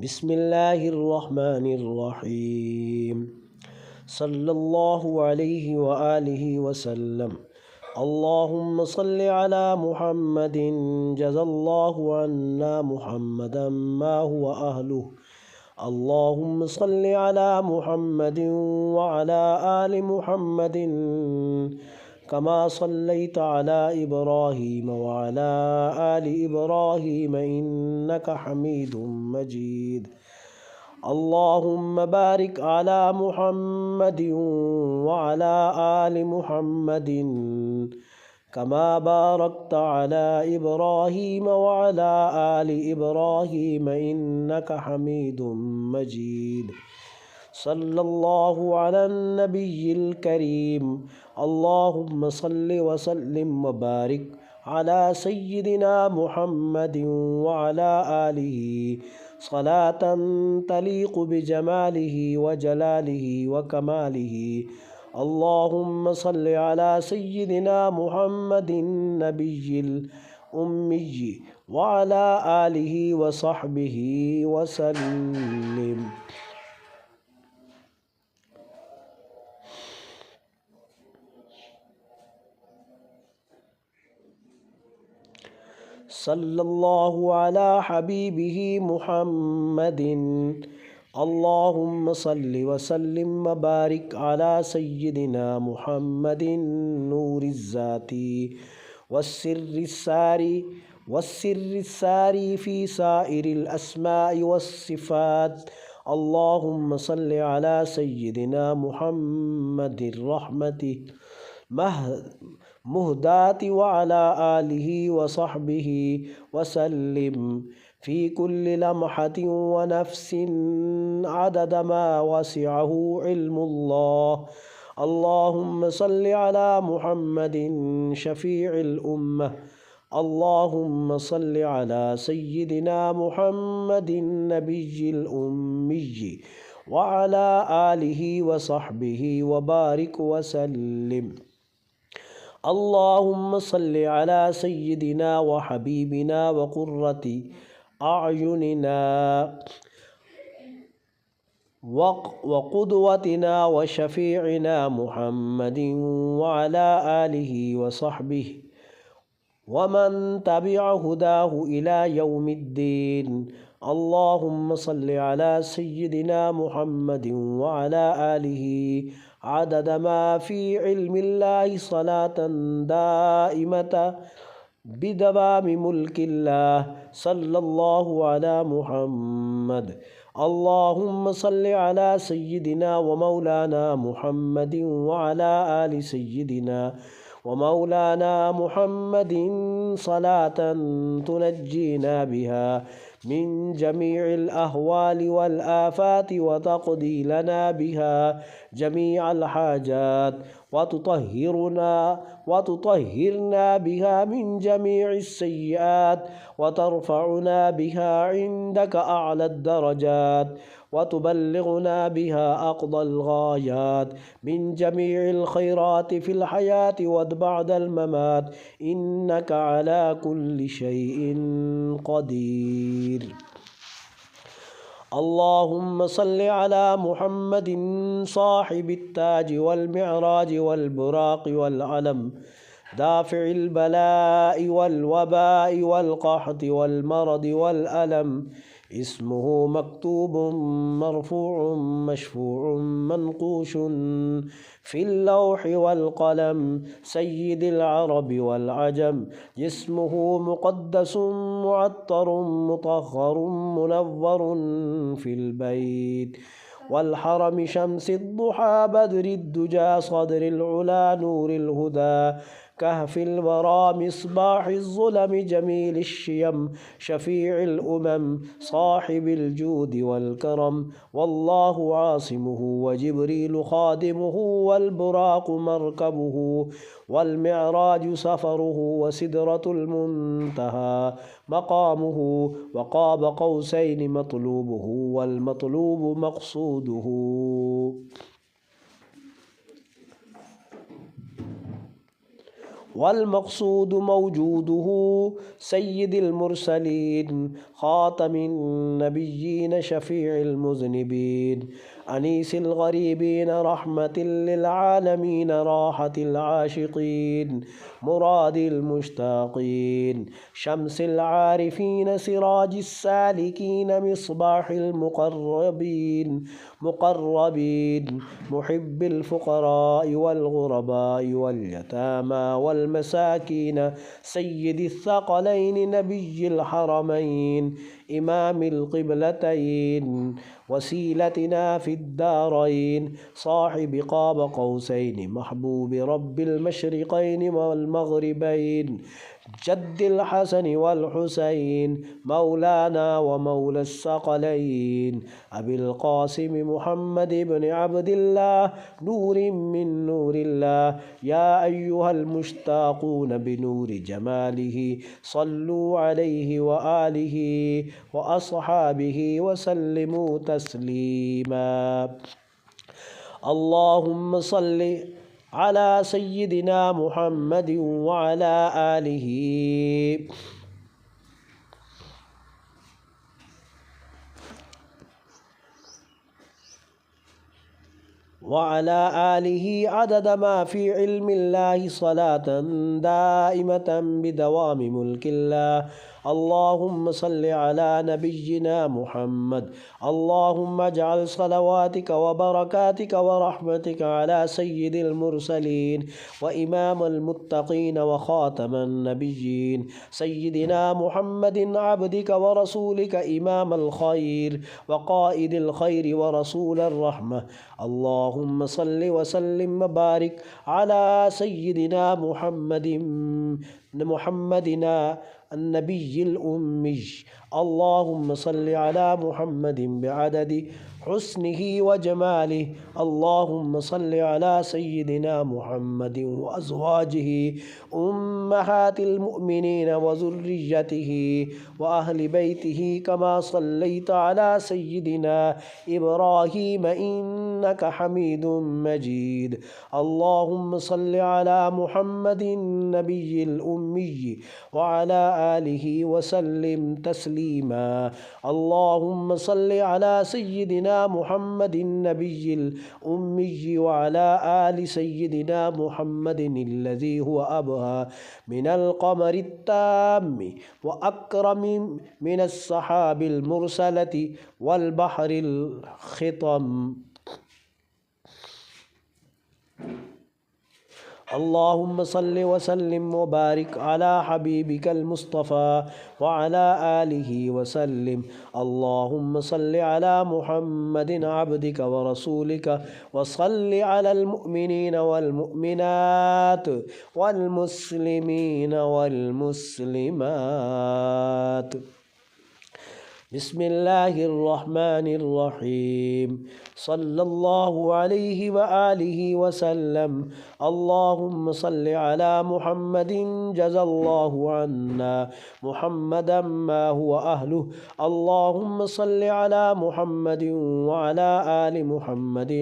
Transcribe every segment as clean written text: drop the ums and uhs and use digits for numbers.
بسم الله الرحمن الرحيم صلى الله عليه وآله وسلم اللهم صل على محمد جزا الله عنا محمدا ما هو أهله اللهم صل على محمد وعلى آل محمد كما صليت على إبراهيم وعلى آل إبراهيم إنك حميد مجيد اللهم بارك على محمد وعلى آل محمد كما باركت على إبراهيم وعلى آل إبراهيم إنك حميد مجيد صلى الله على النبي الكريم اللهم صل وسلم وبارك على سيدنا محمد وعلى آله صلاة تليق بجماله وجلاله وكماله اللهم صل على سيدنا محمد النبي الأمي وعلى آله وصحبه وسلم صلى الله على حبيبه محمد اللهم صل وسلم وبارك على سيدنا محمد نور الذات والسر الساري في سائر الأسماء والصفات اللهم صل على سيدنا محمد الرحمة مهدات وعلى آله وصحبه وسلم في كل لمحة ونفس عدد ما وسعه علم الله اللهم صل على محمد شفيع الأمة اللهم صل على سيدنا محمد النبي الأمي وعلى آله وصحبه وبارك وسلم اللهم صل على سيدنا وحبيبنا وقرة أعيننا وقدوتنا وشفيعنا محمد وعلى آله وصحبه ومن تبع هداه إلى يوم الدين اللهم صل على سيدنا محمد وعلى آله عدد ما في علم الله صلاة دائمة بدوام ملك الله صلى الله على محمد اللهم صل على سيدنا ومولانا محمد وعلى آل سيدنا ومولانا محمد صلاة تنجينا بها من جميع الأهوال والآفات وتقضي لنا بها جميع الحاجات وتطهرنا بها من جميع السيئات وترفعنا بها عندك أعلى الدرجات وتبلغنا بها أقضى الغايات من جميع الخيرات في الحياة وبعد الممات إنك على كل شيء قدير اللهم صل على محمد صاحب التاج والمعراج والبراق والعلم دافع البلاء والوباء والقحط والمرض والألم اسمه مكتوب مرفوع مشفوع منقوش في اللوح والقلم سيد العرب والعجم جسمه مقدس معطر مطهر منور في البيت والحرم شمس الضحى بدر الدجى صدر العلا نور الهدى كهف الورى مصباح الظلم جميل الشيم شفيع الأمم صاحب الجود والكرم والله عاصمه وجبريل خادمه والبراق مركبه والمعراج سفره وسدرة المنتهى مقامه وقاب قوسين مطلوبه والمطلوب مقصوده والمقصود موجوده سيد المرسلين خاتم النبيين شفيع المذنبين أنيس الغريبين رحمة للعالمين راحة العاشقين مراد المشتاقين شمس العارفين سراج السالكين مصباح المقربين محب الفقراء والغرباء واليتامى والمساكين سيد الثقلين نبي الحرمين إمام القبلتين وسيلتنا في الدارين صاحب قاب قوسين محبوب رب المشرقين والمغربين جد الحسن والحسين مولانا ومولى الثقلين أبي القاسم محمد بن عبد الله نور من نور الله يا أيها المشتاقون بنور جماله صلوا عليه وآله وأصحابه وسلموا تسليما اللهم صل على سيدنا محمد وعلى آله عدد ما في علم الله صلاة دائمة بدوام ملك الله اللهم صل على نبينا محمد اللهم اجعل صلواتك وبركاتك ورحمتك على سيد المرسلين وإمام المتقين وخاتم النبيين سيدنا محمد عبدك ورسولك إمام الخير وقائد الخير ورسول الرحمة اللهم صل وسلم وبارك على سيدنا محمدنا النبي الأمي اللهم صل على محمد بعدد حسنه وجماله اللهم صل على سيدنا محمد وأزواجه أمهات المؤمنين وذريته وأهل بيته كما صليت على سيدنا إبراهيم إنك حميد مجيد اللهم صل على محمد النبي الأمي وعلى آله وسلم تسليما اللهم صل على سيدنا محمد النبي الأمي وعلى آل سيدنا محمد الذي هو أبهى من القمر التام وأكرم من السحاب المرسلة والبحر الخطم اللهم صل وسلم وبارك على حبيبك المصطفى وعلى آله وسلم اللهم صل على محمد عبدك ورسولك وصل على المؤمنين والمؤمنات والمسلمين والمسلمات بسم الله الرحمن الرحيم صلى الله عليه وآله وسلم اللهم صل على محمد جزى الله عنا محمدا ما هو أهله اللهم صل على محمد وعلى آل محمد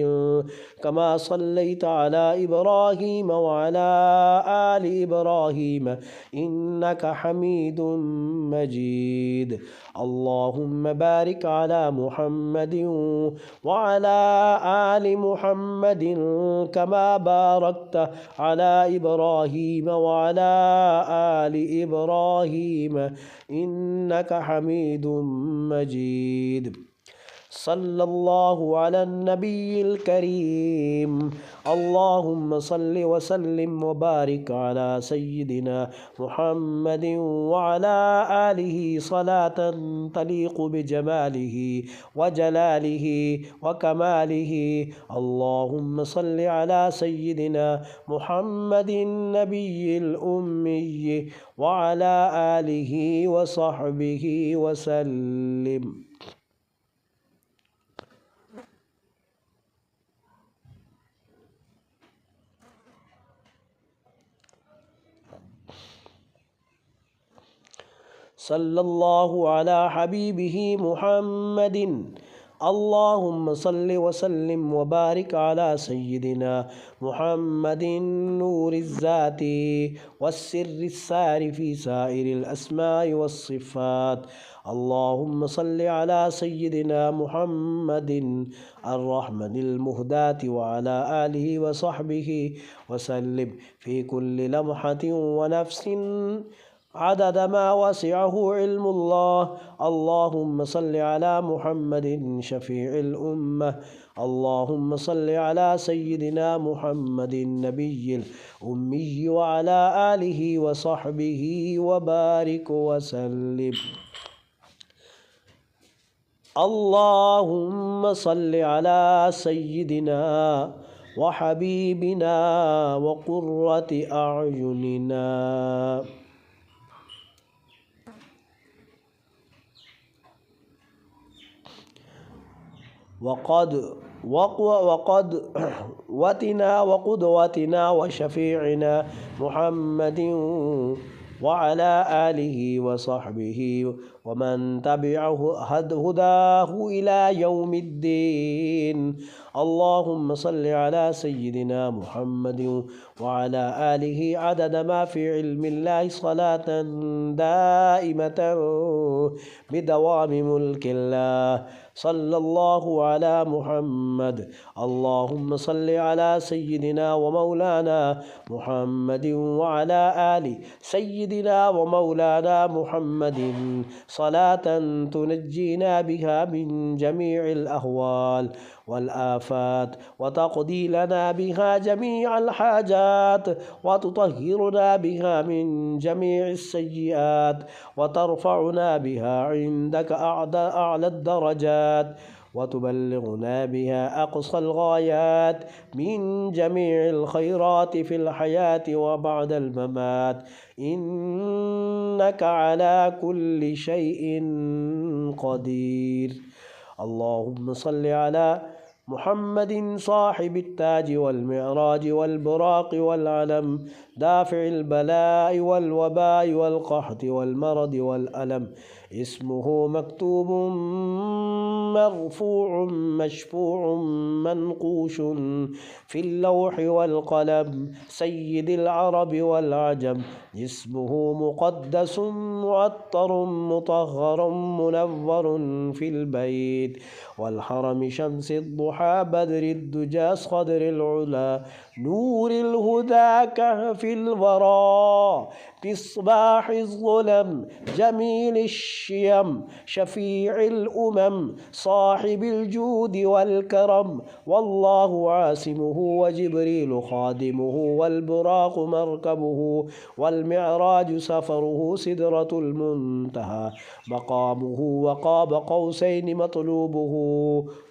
كما صليت على إبراهيم وعلى آل إبراهيم إنك حميد مجيد اللهم بارك على محمد وعلى آل محمد كما باركت على إبراهيم وعلى آل إبراهيم إنك حميد مجيد صلى الله على النبي الكريم اللهم صل وسلم وبارك على سيدنا محمد وعلى آله صلاة تليق بجماله وجلاله وكماله اللهم صل على سيدنا محمد النبي الأمي وعلى آله وصحبه وسلم صلى الله على حبيبه محمد اللهم صل وسلم وبارك على سيدنا محمد نور الذات والسر السار في سائر الأسماء والصفات. اللهم صل على سيدنا محمد الرحمن المهداة وعلى آله وصحبه وسلم في كل لمحة ونفس عدد ما وسعه علم الله. اللهم صل على محمد شفيع الأمة. اللهم صل على سيدنا محمد النبي الأمي وعلى آله وصحبه وبارك وسلم. اللهم صل على سيدنا وحبيبنا وقرة أعيننا وقدوتنا وشفيعنا محمد وعلى آله وصحبه ومن تبعه هداه إلى يوم الدين. اللهم صل على سيدنا محمد وعلى آله عدد ما في علم الله صلاة دائمة بدوام ملك الله. صلى الله على محمد. اللهم صل على سيدنا ومولانا محمد وعلى آل سيدنا ومولانا محمد صلاة تنجينا بها من جميع الأهوال والآفات وتقضي لنا بها جميع الحاجات وتطهرنا بها من جميع السيئات وترفعنا بها عندك أعلى الدرجات وتبلغنا بها أقصى الغايات من جميع الخيرات في الحياة وبعد الممات. إنك على كل شيء قدير. اللهم صل على محمد صاحب التاج والمعراج والبراق والعلم دافع البلاء والوباء والقحط والمرض والألم. اسمه مكتوب مرفوع مشفوع منقوش في اللوح والقلم سيد العرب والعجم. اسمه مقدس معطر مطهر منور في البيت والحرم شمس الضحى بدر الدجى صدر العلا نور الهدى كهف الورى بصباح الظلم جميل الشيم شفيع الأمم صاحب الجود والكرم. والله عاصمه وجبريل خادمه والبراق مركبه والمعراج سفره سدرة المنتهى مقامه وقاب قوسين مطلوبه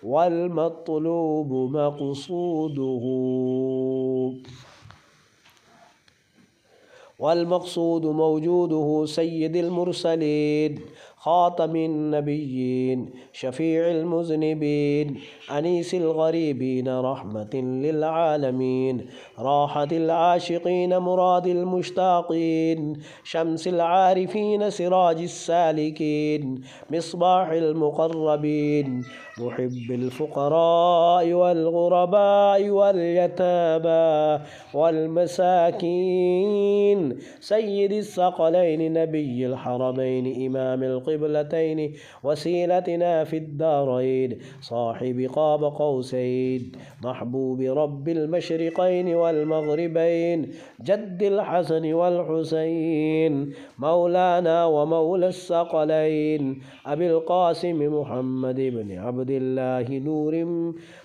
والمطلوب مقصوده والمقصود موجوده سيد المرسلين خاتم النبيين شفيع المذنبين أنيس الغريبين رحمة للعالمين راحة العاشقين مراد المشتاقين شمس العارفين سراج السالكين مصباح المقربين محب الفقراء والغرباء واليتامى والمساكين سيد الثقلين نبي الحرمين إمام القبلتين وسيلتنا في الدارين صاحب قاب قوسين محبوب رب المشرقين والمغربين جد الحسن والحسين مولانا ومولى الثقلين أبي القاسم محمد بن عبد الله نور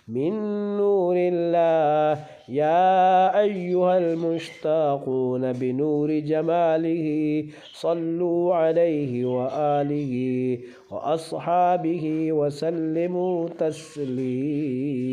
من نور الله. يا أيها المشتاقون بنور جماله صلوا عليه وآله وأصحابه وسلموا تسليما.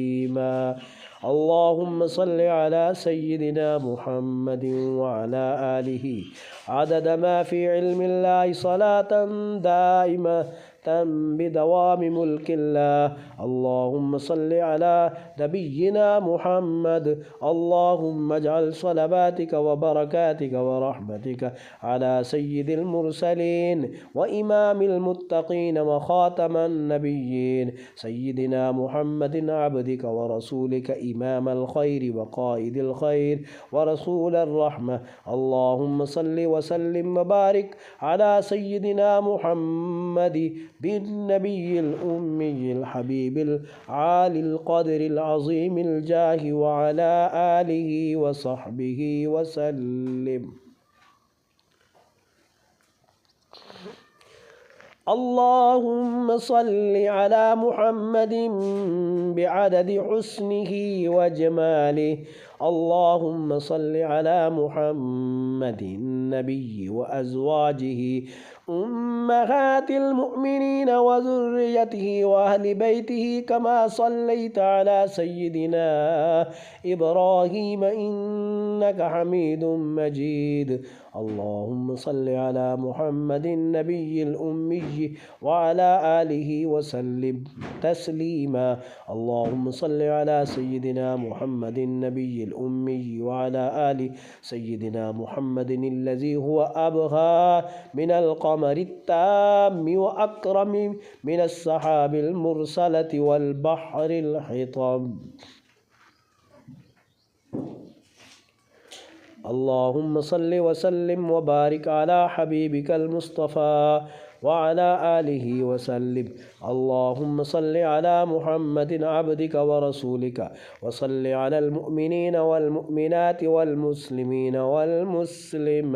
اللهم صل على سيدنا محمد وعلى آله عدد ما في علم الله صلاة دائمة بدوام ملك الله. اللهم صل على نبينا محمد. اللهم اجعل صلواتك وبركاتك ورحمتك على سيد المرسلين وإمام المتقين وخاتم النبيين سيدنا محمد عبدك ورسولك إمام الخير وقائد الخير ورسول الرحمة. اللهم صل وسلم وبارك على سيدنا محمد بالنبي الأمي الحبيب العالي القدر العظيم الجاه وعلى آله وصحبه وسلم. اللهم صل على محمد بعدد حسنه وجماله. اللهم صل على محمد النبي وأزواجه أمهات المؤمنين وذريته وأهل بيته كما صليت على سيدنا إبراهيم إنك حميد مجيد. اللهم صل على محمد النبي الأمي وعلى آله وسلم تسليما. اللهم صل على سيدنا محمد النبي الأمي وعلى آل سيدنا محمد الذي هو أبهى من القمر التام وأكرم من السحاب المرسلة والبحر الحطام. اللهم صل وسلم وبارك على حبيبك المصطفى وعلى آله وسلم. اللهم صل على محمد عبدك ورسولك وصل على المؤمنين والمؤمنات والمسلمين والمسلمات.